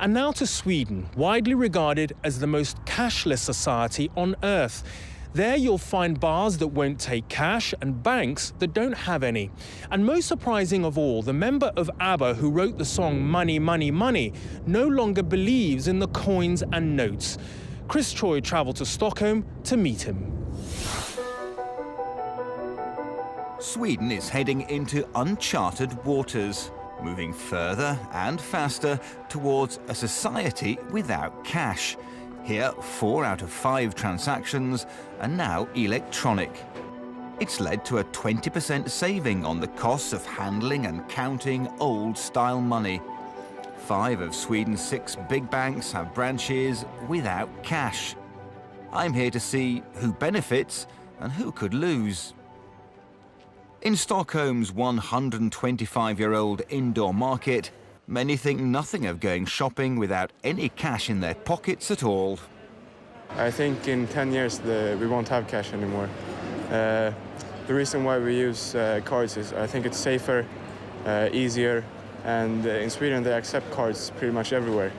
And now to Sweden, widely regarded as the most cashless society on earth. There you'll find bars that won't take cash and banks that don't have any. And most surprising of all, the member of ABBA who wrote the song Money, Money, Money no longer believes in the coins and notes. Chris Choi travelled to Stockholm to meet him. Sweden is heading into uncharted waters, moving further and faster towards a society without cash. Here, 4 out of 5 transactions are now electronic. It's led to a 20% saving on the costs of handling and counting old-style money. 5 of Sweden's 6 big banks have branches without cash. I'm here to see who benefits and who could lose. In Stockholm's 125-year-old indoor market, many think nothing of going shopping without any cash in their pockets at all. I think in 10 years we won't have cash anymore. The reason why we use cards is I think it's safer, easier, and in Sweden they accept cards pretty much everywhere.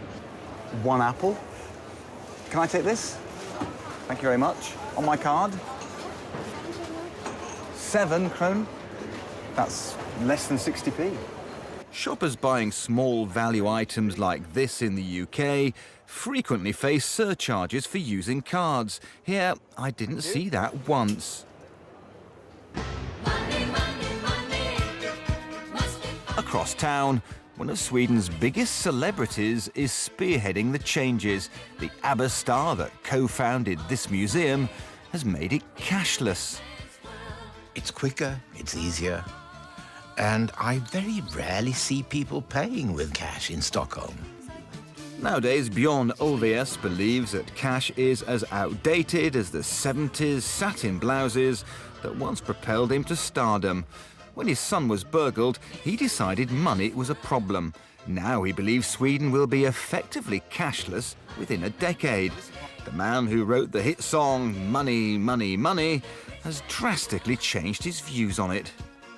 1 apple. Can I take this? Thank you very much. On my card. 7 kronor. That's less than 60p. Shoppers buying small value items like this in the UK frequently face surcharges for using cards. Here, I didn't see that once. Across town, one of Sweden's biggest celebrities is spearheading the changes. The ABBA star that co-founded this museum has made it cashless. It's quicker, it's easier, and I very rarely see people paying with cash in Stockholm. Nowadays, Björn believes that cash is as outdated as the 70s satin blouses that once propelled him to stardom. When his son was burgled, he decided money was a problem. Now he believes Sweden will be effectively cashless within a decade. The man who wrote the hit song Money, Money, Money has drastically changed his views on it.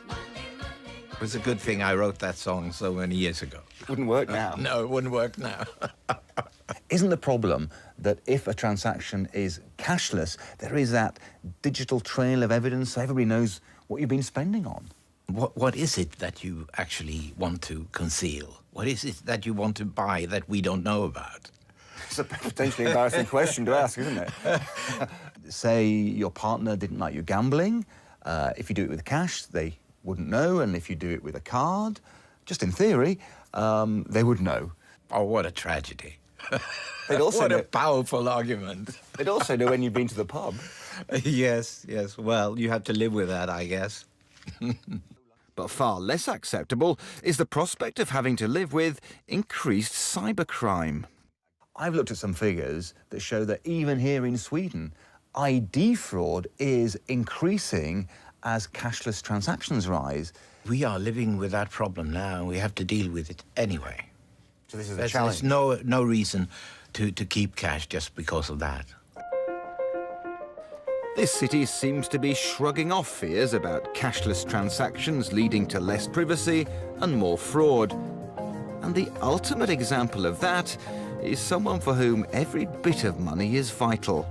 It was a good thing I wrote that song so many years ago. Wouldn't work now. No, it wouldn't work now. Isn't the problem that if a transaction is cashless, there is that digital trail of evidence so everybody knows what you've been spending on? What is it that you actually want to conceal? What is it that you want to buy that we don't know about? It's a potentially embarrassing question to ask, isn't it? Say your partner didn't like you gambling. If you do it with cash, they wouldn't know, and if you do it with a card, just in theory, they would know. Oh, what a tragedy. They'd also what know, a powerful argument. They'd also know when you've been to the pub. Yes, yes. Well, you have to live with that, I guess. But far less acceptable is the prospect of having to live with increased cybercrime. I've looked at some figures that show that even here in Sweden, ID fraud is increasing as cashless transactions rise. We are living with that problem now, and we have to deal with it anyway. So this is a challenge. There's no reason to keep cash just because of that. This city seems to be shrugging off fears about cashless transactions leading to less privacy and more fraud. And the ultimate example of that is someone for whom every bit of money is vital.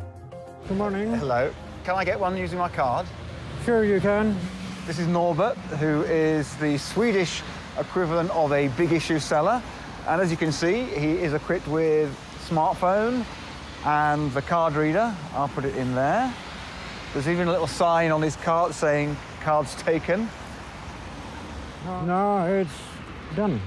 Good morning. Hello. Can I get one using my card? Sure you can. This is Norbert, who is the Swedish equivalent of a big issue seller. And as you can see, he is equipped with smartphone and the card reader. I'll put it in there. There's even a little sign on his card saying, cards taken. No, it's done.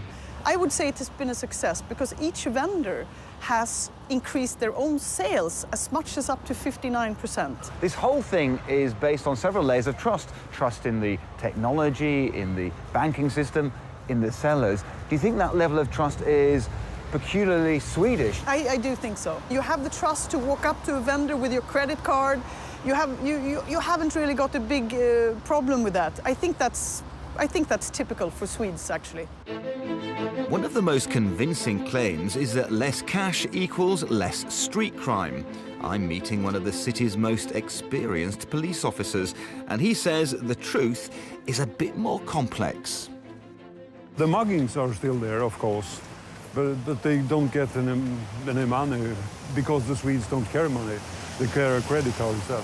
I would say it has been a success because each vendor has increased their own sales as much as up to 59%. This whole thing is based on several layers of trust. Trust in the technology, in the banking system, in the sellers. Do you think that level of trust is peculiarly Swedish? I do think so. You have the trust to walk up to a vendor with your credit card. You haven't really got a big problem with that. I think that's typical for Swedes, actually. One of the most convincing claims is that less cash equals less street crime. I'm meeting one of the city's most experienced police officers, and he says the truth is a bit more complex. The muggings are still there, of course, but they don't get any money because the Swedes don't carry money. They carry a credit card instead.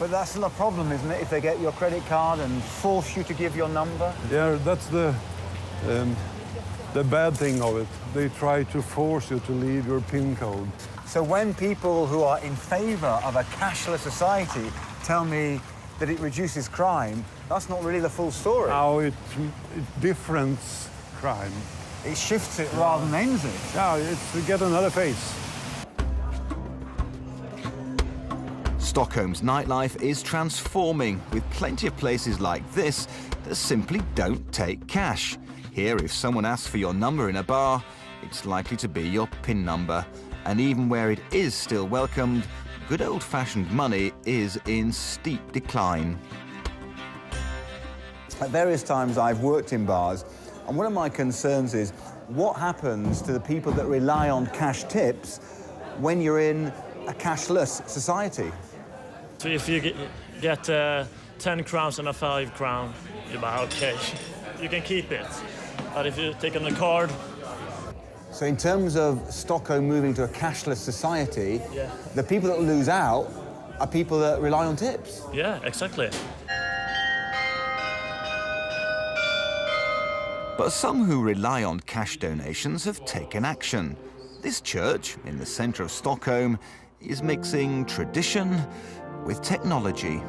But that's still a problem, isn't it, if they get your credit card and force you to give your number? Yeah, that's the bad thing of it. They try to force you to leave your PIN code. So when people who are in favor of a cashless society tell me that it reduces crime, that's not really the full story. Now it difference crime. It shifts it rather than ends it. Yeah, it's to get another face. Stockholm's nightlife is transforming, with plenty of places like this that simply don't take cash. Here, if someone asks for your number in a bar, it's likely to be your PIN number. And even where it is still welcomed, good old-fashioned money is in steep decline. At various times I've worked in bars, and one of my concerns is what happens to the people that rely on cash tips when you're in a cashless society? So if you get 10 crowns and a 5 crown, you're about, okay, you can keep it. But if you take on a card... So in terms of Stockholm moving to a cashless society, yeah, the people that lose out are people that rely on tips. Yeah, exactly. But some who rely on cash donations have taken action. This church, in the centre of Stockholm, is mixing tradition with technology.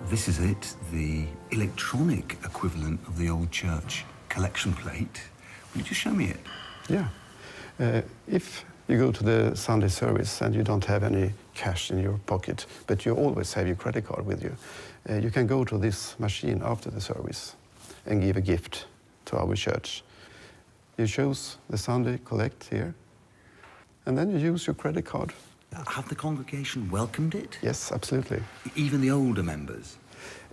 This is it, the electronic equivalent of the old church collection plate. Will you just show me it? Yeah. If you go to the Sunday service and you don't have any cash in your pocket, but you always have your credit card with you, you can go to this machine after the service and give a gift to our church. You choose the Sunday collect here, and then you use your credit card. Have the congregation welcomed it? Yes, absolutely. Even the older members?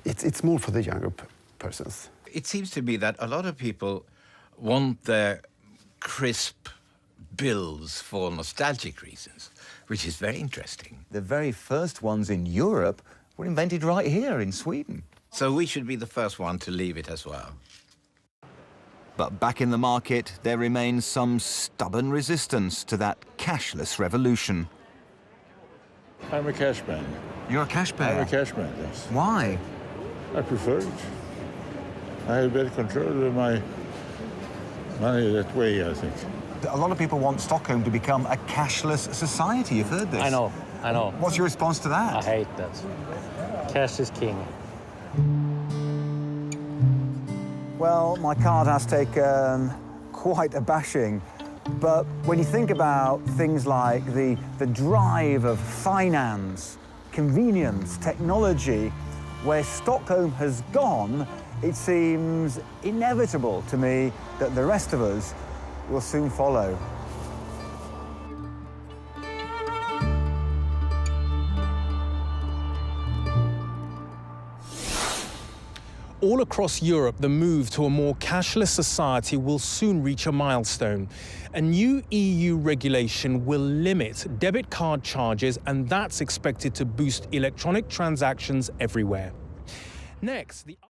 It's more for the younger persons. It seems to me that a lot of people want their crisp bills for nostalgic reasons, which is very interesting. The very first ones in Europe were invented right here in Sweden. So we should be the first one to leave it as well. But back in the market, there remains some stubborn resistance to that cashless revolution. I'm a cash man. You're a cash payer? I'm a cash man, yes. Why? I prefer it. I have better control of my money that way, I think. A lot of people want Stockholm to become a cashless society. You've heard this. I know. What's your response to that? I hate that. Cash is king. Well, my card has taken quite a bashing. But when you think about things like the drive of finance, convenience, technology, where Stockholm has gone, it seems inevitable to me that the rest of us will soon follow. All across Europe, the move to a more cashless society will soon reach a milestone. A new EU regulation will limit debit card charges, and that's expected to boost electronic transactions everywhere. Next,